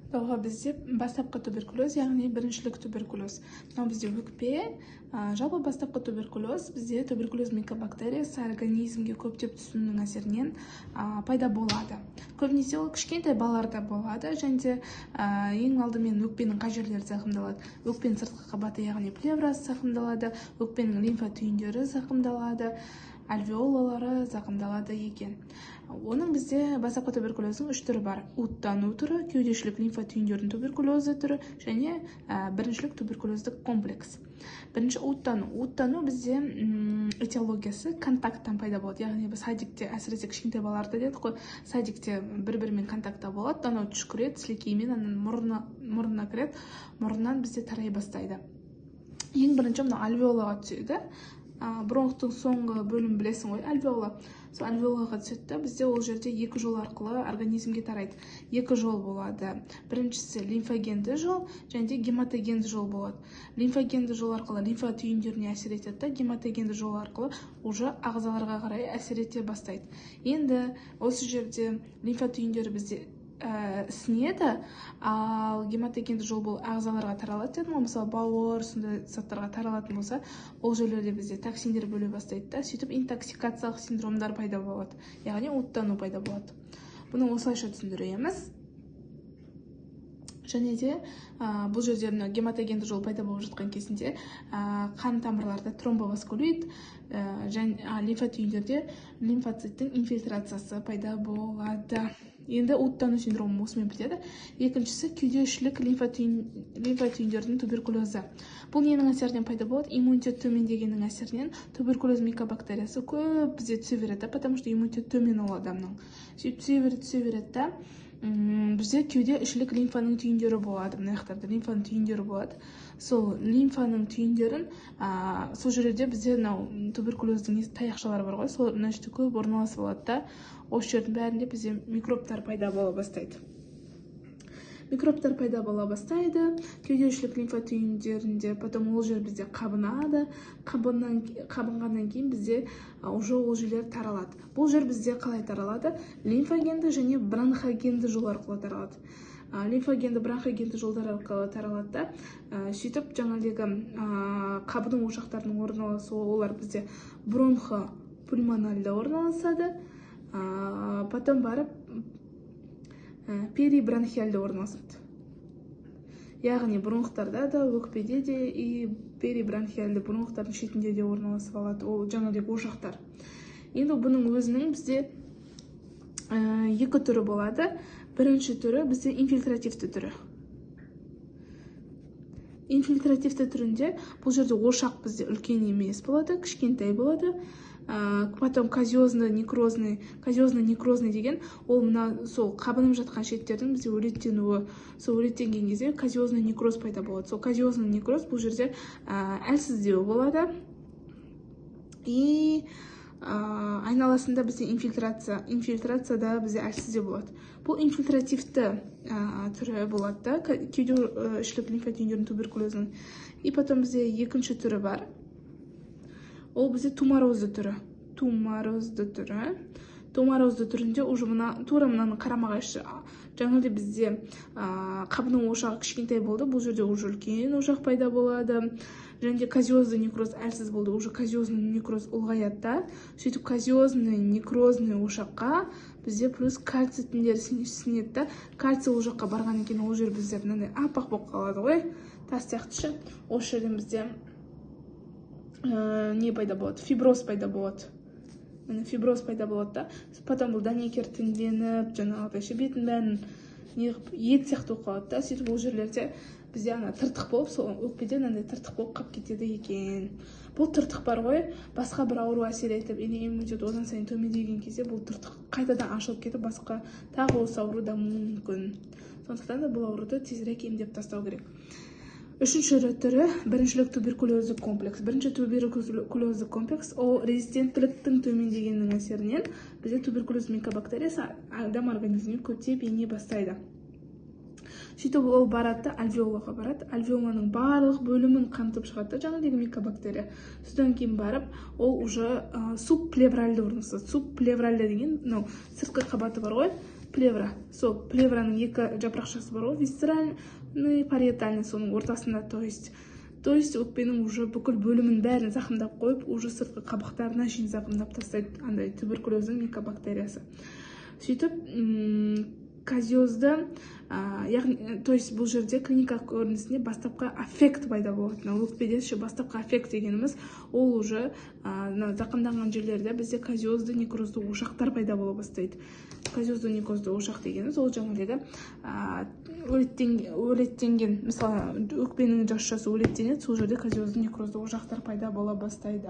Ага, бізде бастапқы туберкулез, яғни біріншілік туберкулез. Мынау бізде өкпе, жалпы бастапқы туберкулез бізде туберкулез микобактериясы организмге көптеп түсуінің әсерінен пайда болады. Көбінесе ол кішкентай балаларда болады, және де ең алдымен өкпенің қай жерлері зақымдалады. Өкпенің сыртқы қабаты, яғни плеврасы зақымдалады, өкпенің лимфа түйіндері зақымдалады, альвеолалары зақымдалады екен. Оның бізде бастапқы туберкулездің 3 түрі бар. Уыттану түрі, кеудешілік лимфа түйіндерінің туберкулезі түрі және біріншілік туберкулездік комплекс. Бірінші уыттану. Уыттану бізде этиологиясы контакттан пайда болады. Яғни біз садикте, әсіресе кішкентай балаларда дедік қой, садикте бір-бірімен контактта болады, анау түшкіреді, сілекеймен мұрнына кіреді, мұрнынан бізде тарай бастайды. Ең бірінші мына альвеолаға түседі. Бронхтың соңғы бөлім білесің ғой, альвеола. Сол альвеолаға түседі, бізде ол жерде 2 жол арқылы организмге тарайды. 2 жол болады. Біріншісі лимфогенді жол және де гематогенді жол болады. Лимфогенді жол арқылы лимфа түйіндеріне әсер етеді, гематогенді жол арқылы уже ағзаларға қарай әсер ете бастайды. Енді осы жерде лимфа түйіндері бізде ісінеді, ал гематогенді жол бұл ағзаларға таралады дедім ғой, мысалы бауыр сондай заттарға таралатын болса, ол жерлерде бізде токсиндер бөле бастайды да, сөйтіп интоксикациялық синдромдар пайда болады, яғни уыттану пайда болады. Бұны осылайша түсіндіреміз. Және де бұл жерде гематогенді жол пайда болып жатқан кезінде қан тамырларда тромбоваскулит және лимфа түйіндерде лимфоциттің инфильтрациясы пайда болады. Енді уыттану синдромы осымен бітеді. Екіншісі кеудешілік лимфа түйіндердің туберкулезі. Бұл ненің әсерінен пайда болады? Иммунитет төмендегеннің әсерінен туберкулез микобактериясы көп бізде түсе береді, потому что иммунитет төмен ол адамның. Сөйтіп түсе береді, бізде кеудешілік лимфаның түйіндері болады, мына жақтарда лимфаның түйіндері болады. Сол лимфаның түйіндерін, сол жерде бізде туберкулездің таяқшалары бар ғой, сол көп орналасып алады да, осы жердің бәрінде бізде микробтар пайда бола бастайды. Микробтар пайда бола бастайды, кеудешілік лимфа түйіндерінде, потом ол жер бізде қабынады, қабынғаннан кейін бізде уже ол жерлер таралады. Бұл жер бізде қалай таралады? Лимфогенді және бронхогенді жол арқылы таралады. Лимфогенді, бронхогенді жолдар арқылы таралады да, сөйтіп жаңағыдегі қабының ошақтарының орналасуы, олар бізде бронхопульмональда орналасады, потом барып перибронхиальда орналасады. Яғни бронхтарда да, өкпеде де и перибронхиальды бронхтардың шетінде де орналасып алады, ол жаңағыдегі ошақтар. Енді бұның өзінің бізде 2 түрі болады. Бірінші түрі бізде инфильтративті түрі. Инфильтративті түрінде бұл жерде ошақ бізде үлкен емес болады, кішкентай болады. Потом казиозный некрозный деген, ол мына сол қабынып жатқан шеттердің бізде өреттенуі, сол өреттенген кезде казиозный некроз пайда болады. Сол казиозный некроз бұл жерде әлсіздеу болады. И айналасында бізде инфильтрацияда бізде әлсіздеу болады. Бұл инфильтративті түрі болады да, кеудешілік лимфа түйіндерінің туберкулезінің. И потом бізде екінші түрі бар. Ол бізде туморозды түрі. Туморозды түрінде уже тура мынаны қарама-қайшы. Жаңағыдай бізде қабының ошағы кішкентай болды, бұл жерде уже үлкен ошақ пайда болады. Және де казиозный некроз әлсіз болды, уже казиозный некроз ұлғаяды да. Сөйтіп казиозный некрозный ошаққа бізде плюс кальций тіндері сіңеді да. Кальций ол жаққа барған екен, ол жер бізде мынандай аппақ болып қалады ғой, тас сияқтышы. Осы жерден бізде не пайда болады? Фиброз пайда болады. Фиброз пайда болады да. Потом бұл дәнекер тінденіп, жаңағыдай бетін бәрін ет сияқты болып қалады да. Сөйтіп бұл жерлерде бізде тыртық болып, сол өкпеден тыртық болып қап кетеді екен. Бұл тыртық бар ғой, басқа бір ауру әсер етіп, иммунитет одан сайын төмендеген кезде бұл тыртық қайтадан ашылып кетіп, басқа тағы осы ауру дамуы мүмкін. Сондықтан да бұл ауруды тезірек емдеп тастау керек. Үшінші түрі біріншілік туберкулездік комплекс. Бірінші туберкулездік комплекс ол резистенттіліктің төмендегеннің әсерінен бізде туберкулез микобактериясы адам организміне көптеп ене бастайды. Сөйтіп ол барады, альвеолаға барады. Альвеоланың барлық бөлімін қамтып шығады, жаңағыдегі микобактерия. Содан кейін барып, ол уже субплевральды орналасады. Субплевральды деген, сыртқы қабаты бар ғой, плевра. Сол плевраның екі жапырақшасы бар ғой, висцеральный, париетальный, соның ортасында, то есть өкпенің уже бүкіл бөлімін бәрін зақымдап қойып, уже сыртқы қабықтарына шейін зақымдап тастайды андай туберкулездің микобактериясы. Сөйтіп, казиозды, яғни, то есть бұл жерде клиникалық көрінісінде бастапқы аффект пайда болады. Өкпеде бастапқы аффект дегеніміз, ол уже зақымданған жерлерде бізде казиозды некрозды ошақтар пайда бола бастайды. Казиозды некрозды ошақ дегеніміз, ол жаңағыдегі өлеттенген, мысалы өкпенің жасушасы өлеттенеді, сол жерде казиозды некрозды ошақтар пайда бола бастайды.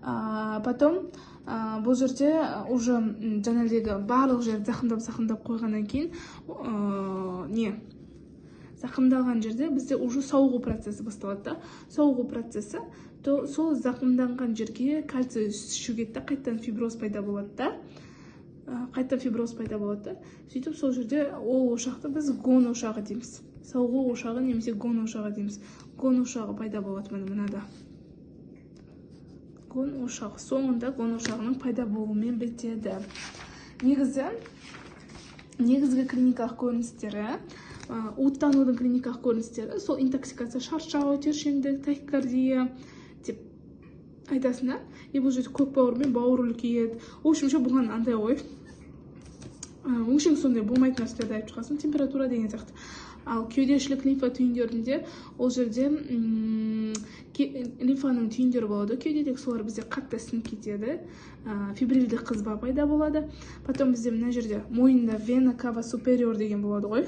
Потом бұл жерде уже жаңағыдегі барлық жерді зақымдап қойғаннан кейін зақымдалған жерде бізде уже сауығу процесі басталады. Сауығу процесі, сол зақымданған жерге кальций шөгеді, қайтадан фиброз пайда болады. Сөйтіп сол жерде ол ошақты біз гон ошағы дейміз. Сауығу ошағы немесе гон ошағы дейміз. Гон ошағы пайда болады мынада. Гон ошағы. Соңында гон ошағының пайда болуымен бітеді. Негізгі клиникалық көріністері, уыттанудың клиникалық көріністері, сол интоксикация, шаршау, тершеңдік, тахикардия деп айтасың. Бұл жерде көк бауырмен бауыр үлкейеді. Общем, бұған андай ой. Өңшең сондай болмайтын нәрселерді айтып шығасың, температура деген сияқты. Ал кеудешілік лимфа түйіндерінде, ол жерде лимфаның түйіндері болады. Кеудедегі солар бізде қатты сынып кетеді. Фибрильді қызба пайда болады. Потом бізде мына жерде мойында вена кава супериор деген болады ғой.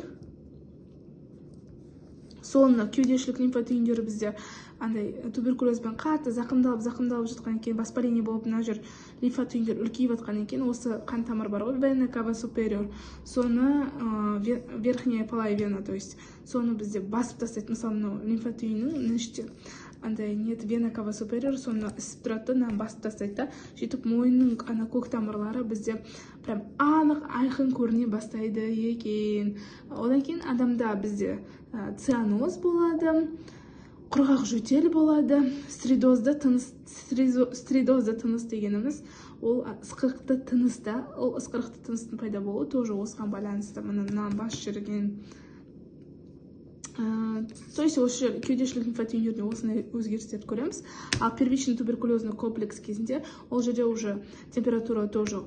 Солында кеудешілік лимфа түйіндері бізде андай туберкулезбен қатты зақымдалып жатқан екен, воспаление болып мына жер лимфа түйіндер үлкейіп жатқан екен, осы қан тамыр бар ғой, вена кава супериор, соны верхняя полая вена, то есть соны бізде басып тастайды. Мысалы мынау лимфа түйіннің іште андай нет, вена кава супериор, соны ісіп тұрады, басып тастайды. Сөйтіп мойынның ана көк тамырлары бізде прям анық айқын көріне бастайды екен. Одан кейін адамда бізде цианоз болады, құрғақ жөтел болады, стридозды тыныс дегеніміз, ол ысқырықты тыныста, ол ысқырықты тыныстың пайда болуы тоже осыған байланысты. Мына бас жерген. То есть осы кеудешілік лимфа түйіндерінде осындай өзгерістерді көреміз. Ал первичный туберкулезный комплекс кезінде ол жерде уже температура тоже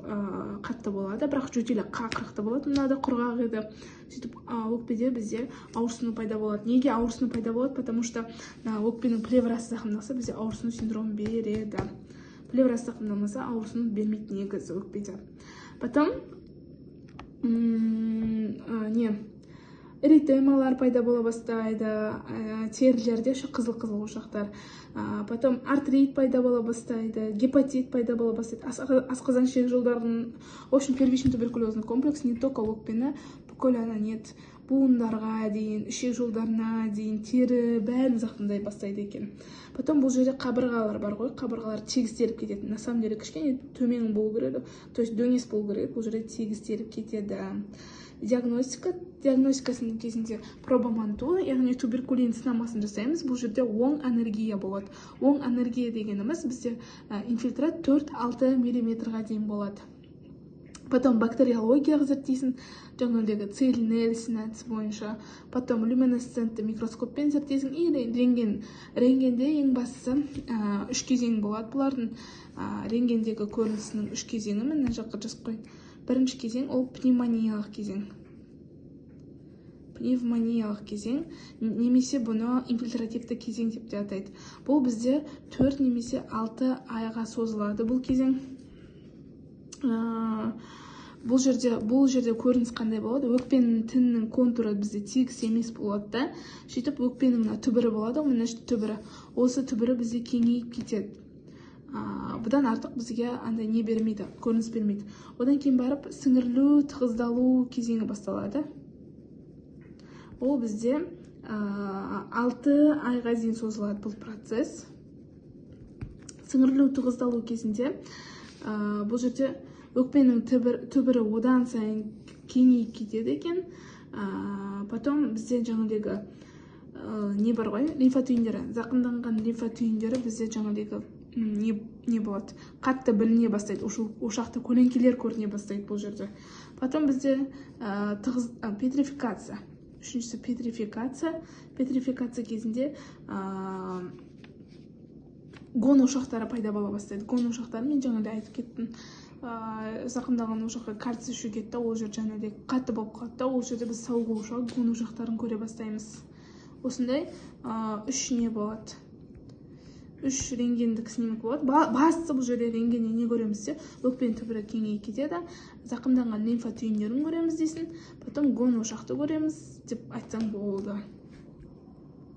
қатты болады, бірақ жөтелі қақырықты болады, мынада құрғақ еді. Сөйтіп өкпеде бізде ауырсыну пайда болады. Неге ауырсыну пайда болады? Потому что өкпенің плеврасы зақымдалса, бізде ауырсыну синдромы береді. Плеврасы зақымдалмаса, ауырсыну бермейді негізі өкпеде. Потом эритемалар пайда бола бастайды, терілерде қызыл-қызыл ошақтар. Потом артрит пайда бола бастайды, гепатит пайда бола бастайды. Асқазан ішек жолдарының, в общем, первичный туберкулезный комплекс не только өкпені, бүкіл нет, буындарға дейін, ішек жолдарына дейін, тері бәрін зақымдай бастайды екен. Потом бұл жерде қабырғалар бар ғой, қабырғалар тегістеліп кетеді. На самом деле кішкене төмен болу керек, то есть дөңес болу керек, бұл жерде тегістеліп кетеді. Диагностикасының кезінде пробаманту, яғни туберкулин сынамасын жасаймыз. Бұл жерде оң анергия болады. Оң анергия дегеніміз бізде инфильтрат 4-6 мм дейін болады. Потом бактериологияға зерттейсің, жаңағыдегі целинель синация бойынша. Потом люминесцентті микроскоппен зерттейсің, и рентгенде ең бастысы 3 кезең болады. Бұлардың рентгендегі көрінісінің 3 кезеңі мына жаққа жазып қой. Бірінші кезең ол пневмониялық кезең, немесе бұны инфильтративті кезең деп те атайды. Бұл бізде 4 немесе 6 айға созылады бұл кезең. Бұл жерде көрініс қандай болады? Өкпенің тінінің контуры бізде тегіс емес болады да. Сөйтіп өкпенің түбірі болады, мына түбірі. Осы түбірі бізде кеңейіп кетеді. Бұдан артық бізге андай не бермейді, көрініс бермейді. Одан кейін барып сіңірілу, тығыздалу кезеңі басталады. Ол бізде 6 айға дейін созылады бұл процесс. Сіңірілу, тығыздалу кезінде бұл жерде өкпенің түбірі одан сайын кеңейіп кетеді екен. Потом бізде жаңағыдегі не бар ғой, лимфа түйіндері, зақымданған лимфа түйіндері бізде жаңағыдегі не болады, қатты біліне бастайды, ошақта көлеңкелер көріне бастайды бұл жерде. Потом бізде петрификация. Үшіншісі петрификация. Петрификация кезінде гон ошақтары пайда бола бастайды. Гон ошақтары мен жаңағыдай айтып кеттім. Зақымдалған ошаққа кальций шөгеді, ол жер жаңағыдай қатты болып қалады да, ол жерде біз сауығу ошағы, гон ошақтарын көре бастаймыз. Осындай 3 не болады. 3 рентгендік снимок болады. Бастысы бұл жерде рентгенде не көреміз де, өкпенің түбірі кеңейіп кетеді, зақымданған лимфа түйіндерін көреміз дейсін, потом гон ошақты көреміз деп айтсаң болды.